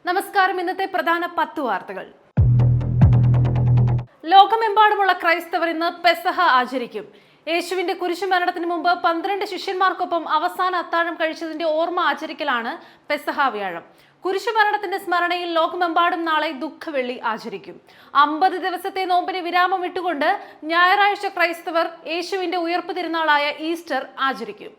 നമസ്കാരം. ഇന്നത്തെ പ്രധാന 10 വാർത്തകൾ. ലോകമെമ്പാടുമുള്ള ക്രൈസ്തവർ ഇന്ന് പെസഹ ആചരിക്കും. യേശുവിന്റെ കുരിശുമരണത്തിന് മുമ്പ് 12 ശിഷ്യന്മാർക്കൊപ്പം അവസാന അത്താഴം കഴിച്ചതിന്റെ ഓർമ്മ ആചരിക്കലാണ് പെസഹ വ്യാഴം. കുരിശുമരണത്തിന്റെ സ്മരണയിൽ ലോകമെമ്പാടും നാളെ ദുഃഖവെള്ളി ആചരിക്കും. 50 ദിവസത്തെ നോമ്പിന് വിരാമം ഇട്ടുകൊണ്ട് ഞായറാഴ്ച ക്രൈസ്തവർ യേശുവിന്റെ ഉയർപ്പ് തിരുനാളായ ഈസ്റ്റർ ആചരിക്കും.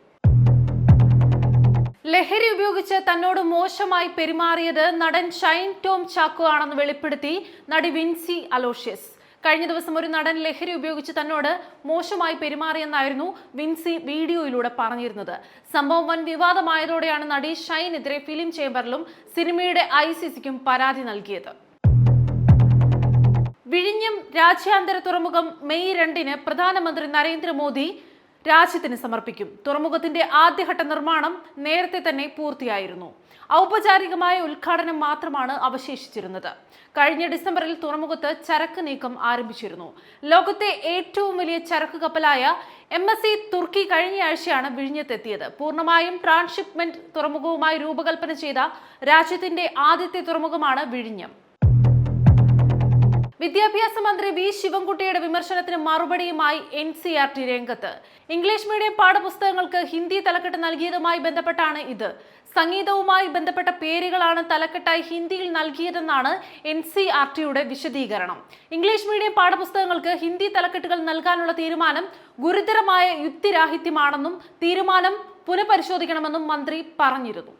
ലഹരി ഉപയോഗിച്ച് തന്നോട് മോശമായി പെരുമാറിയത് നടൻ ഷൈൻ ടോം ചാക്കോ ആണെന്ന് വെളിപ്പെടുത്തി നടി വിൻസി അലോഷ്യസ്. കഴിഞ്ഞ ദിവസം ഒരു നടൻ ലഹരി ഉപയോഗിച്ച് തന്നോട് മോശമായി പെരുമാറിയെന്നായിരുന്നു വിൻസി വീഡിയോയിലൂടെ പറഞ്ഞിരുന്നത്. സംഭവം വൻ വിവാദമായതോടെയാണ് നടി ഷൈനെതിരെ ഫിലിം ചേംബറിലും സിനിമയുടെ ICCക്കും പരാതി നൽകിയത്. വിഴിഞ്ഞം രാജ്യാന്തര തുറമുഖം മെയ് 2-ന് പ്രധാനമന്ത്രി നരേന്ദ്രമോദി രാജ്യത്തിന് സമർപ്പിക്കും. തുറമുഖത്തിന്റെ ആദ്യഘട്ട നിർമ്മാണം നേരത്തെ തന്നെ പൂർത്തിയായിരുന്നു. ഔപചാരികമായ ഉദ്ഘാടനം മാത്രമാണ് അവശേഷിച്ചിരുന്നത്. കഴിഞ്ഞ ഡിസംബറിൽ തുറമുഖത്ത് ചരക്ക് നീക്കം ആരംഭിച്ചിരുന്നു. ലോകത്തെ ഏറ്റവും വലിയ ചരക്ക് കപ്പലായ MSC തുർക്കി കഴിഞ്ഞയാഴ്ചയാണ് വിഴിഞ്ഞത്തെത്തിയത്. പൂർണ്ണമായും ട്രാൻസ്ഷിപ്മെന്റ് തുറമുഖവുമായി രൂപകൽപ്പന ചെയ്ത രാജ്യത്തിന്റെ ആദ്യത്തെ തുറമുഖമാണ് വിഴിഞ്ഞം. വിദ്യാഭ്യാസ മന്ത്രി വി ശിവൻകുട്ടിയുടെ വിമർശനത്തിന് മറുപടിയുമായി NCERT രംഗത്ത്. ഇംഗ്ലീഷ് മീഡിയം പാഠപുസ്തകങ്ങൾക്ക് ഹിന്ദി തലക്കെട്ട് നൽകിയതുമായി ബന്ധപ്പെട്ടാണ് ഇത്. സംഗീതവുമായി ബന്ധപ്പെട്ട പേരുകളാണ് തലക്കെട്ടായി ഹിന്ദിയിൽ നൽകിയതെന്നാണ് NCERTയുടെ വിശദീകരണം. ഇംഗ്ലീഷ് മീഡിയം പാഠപുസ്തകങ്ങൾക്ക് ഹിന്ദി തലക്കെട്ടുകൾ നൽകാനുള്ള തീരുമാനം ഗുരുതരമായ യുക്തിരാഹിത്യമാണെന്നും തീരുമാനം പുനഃപരിശോധിക്കണമെന്നും മന്ത്രി പറഞ്ഞിരുന്നു.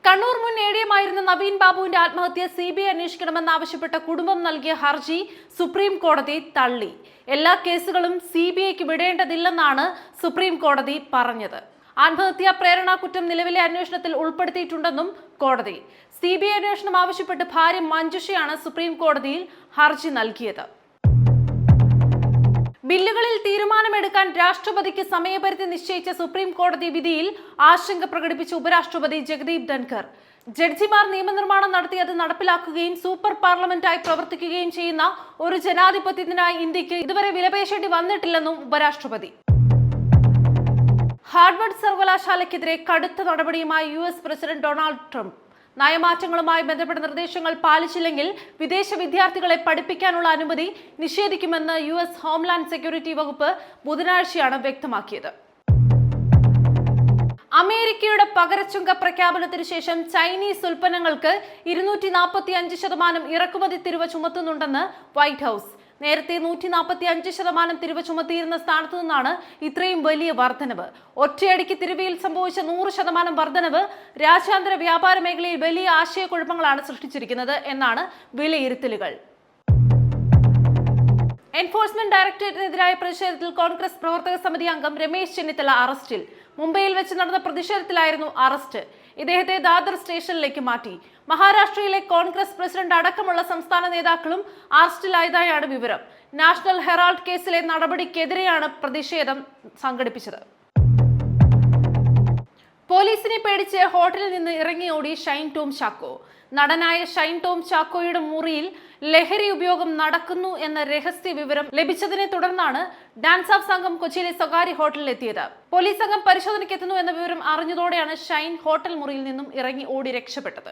കണ്ണൂർ മുൻ ADM ആയിരുന്ന നവീൻ ബാബുവിന്റെ ആത്മഹത്യ CBI അന്വേഷിക്കണമെന്നാവശ്യപ്പെട്ട കുടുംബം നൽകിയ ഹർജി സുപ്രീം കോടതി തള്ളി. എല്ലാ കേസുകളും CBIക്ക് വിടേണ്ടതില്ലെന്നാണ് സുപ്രീം കോടതി പറഞ്ഞത്. ആത്മഹത്യാ പ്രേരണാ കുറ്റം നിലവിലെ അന്വേഷണത്തിൽ ഉൾപ്പെടുത്തിയിട്ടുണ്ടെന്നും കോടതി. CBI അന്വേഷണം ആവശ്യപ്പെട്ട് ഭാര്യ മഞ്ജുഷയാണ് സുപ്രീം കോടതിയിൽ ഹർജി നൽകിയത്. ബില്ലുകളിൽ തീരുമാനമെടുക്കാൻ രാഷ്ട്രപതിക്ക് സമയപരിധി നിശ്ചയിച്ച സുപ്രീം കോടതി വിധിയിൽ ആശങ്ക പ്രകടിപ്പിച്ച ഉപരാഷ്ട്രപതി ജഗദീപ് ധൻഖർ. ജഡ്ജിമാർ നിയമനിർമ്മാണം നടത്തി അത് നടപ്പിലാക്കുകയും സൂപ്പർ പാർലമെന്റായി പ്രവർത്തിക്കുകയും ചെയ്യുന്ന ഒരു ജനാധിപത്യത്തിനായി ഇന്ത്യക്ക് ഇതുവരെ വിലപേശേണ്ടി വന്നിട്ടില്ലെന്നും ഉപരാഷ്ട്രപതി. ഹാർവർഡ് സർവകലാശാലയ്ക്കെതിരെ കടുത്ത നടപടിയുമായി US പ്രസിഡന്റ് ഡൊണാൾഡ് ട്രംപ്. നയമാറ്റങ്ങളുമായി ബന്ധപ്പെട്ട നിർദ്ദേശങ്ങൾ പാലിച്ചില്ലെങ്കിൽ വിദേശ വിദ്യാർത്ഥികളെ പഠിപ്പിക്കാനുള്ള അനുമതി നിഷേധിക്കുമെന്ന് US ഹോംലാൻഡ് സെക്യൂരിറ്റി വകുപ്പ് ബുധനാഴ്ചയാണ് വ്യക്തമാക്കിയത്. അമേരിക്കയുടെ പകരച്ചുങ്ക പ്രഖ്യാപനത്തിന് ശേഷം ചൈനീസ് ഉൽപ്പന്നങ്ങൾക്ക് 245% ഇറക്കുമതി തീരുവ ചുമത്തുന്നുണ്ടെന്ന് വൈറ്റ് ഹൌസ്. നേരത്തെ 145% തീരുവ ചുമത്തിയിരുന്ന സ്ഥാനത്തു നിന്നാണ് ഇത്രയും വലിയ വർധനവ്. ഒറ്റയടിക്ക് തീരുവയിൽ സംഭവിച്ച 100% വർധനവ് രാജ്യാന്തര വ്യാപാര മേഖലയിൽ വലിയ ആശയക്കുഴപ്പങ്ങളാണ് സൃഷ്ടിച്ചിരിക്കുന്നത് എന്നാണ് വിലയിരുത്തലുകൾ. എൻഫോഴ്സ്മെന്റ് ഡയറക്ടറേറ്റിനെതിരായ പ്രതിഷേധത്തിൽ കോൺഗ്രസ് പ്രവർത്തക സമിതി അംഗം രമേശ് ചെന്നിത്തല അറസ്റ്റിൽ. മുംബൈയിൽ വെച്ച് നടന്ന പ്രതിഷേധത്തിലായിരുന്നു അറസ്റ്റ്. ഇദ്ദേഹത്തെ ദാദർ സ്റ്റേഷനിലേക്ക് മാറ്റി. മഹാരാഷ്ട്രയിലെ കോൺഗ്രസ് പ്രസിഡന്റ് അടക്കമുള്ള സംസ്ഥാന നേതാക്കളും അറസ്റ്റിലായതായാണ് വിവരം. നാഷണൽ ഹെറാൾഡ് കേസിലെ നടപടിക്കെതിരെയാണ് പ്രതിഷേധം സംഘടിപ്പിച്ചത്. പോലീസിനെ പേടിച്ച് ഹോട്ടലിൽ നിന്ന് ഇറങ്ങിയോടി ഷൈൻ ടോം ചാക്കോ. നടനായ ഷൈൻ ടോം ചാക്കോയുടെ മുറിയിൽ ലഹരി ഉപയോഗം നടക്കുന്നു എന്ന രഹസ്യ വിവരം ലഭിച്ചതിനെ തുടർന്നാണ് ഡാൻസ് ഓഫ് സംഘം കൊച്ചിയിലെ സ്വകാര്യ ഹോട്ടലിൽ എത്തിയത്. പോലീസ് സംഘം പരിശോധനയ്ക്കെത്തുന്നു എന്ന വിവരം അറിഞ്ഞതോടെയാണ് ഷൈൻ ഹോട്ടൽ മുറിയിൽ നിന്നും ഇറങ്ങി ഓടി രക്ഷപ്പെട്ടത്.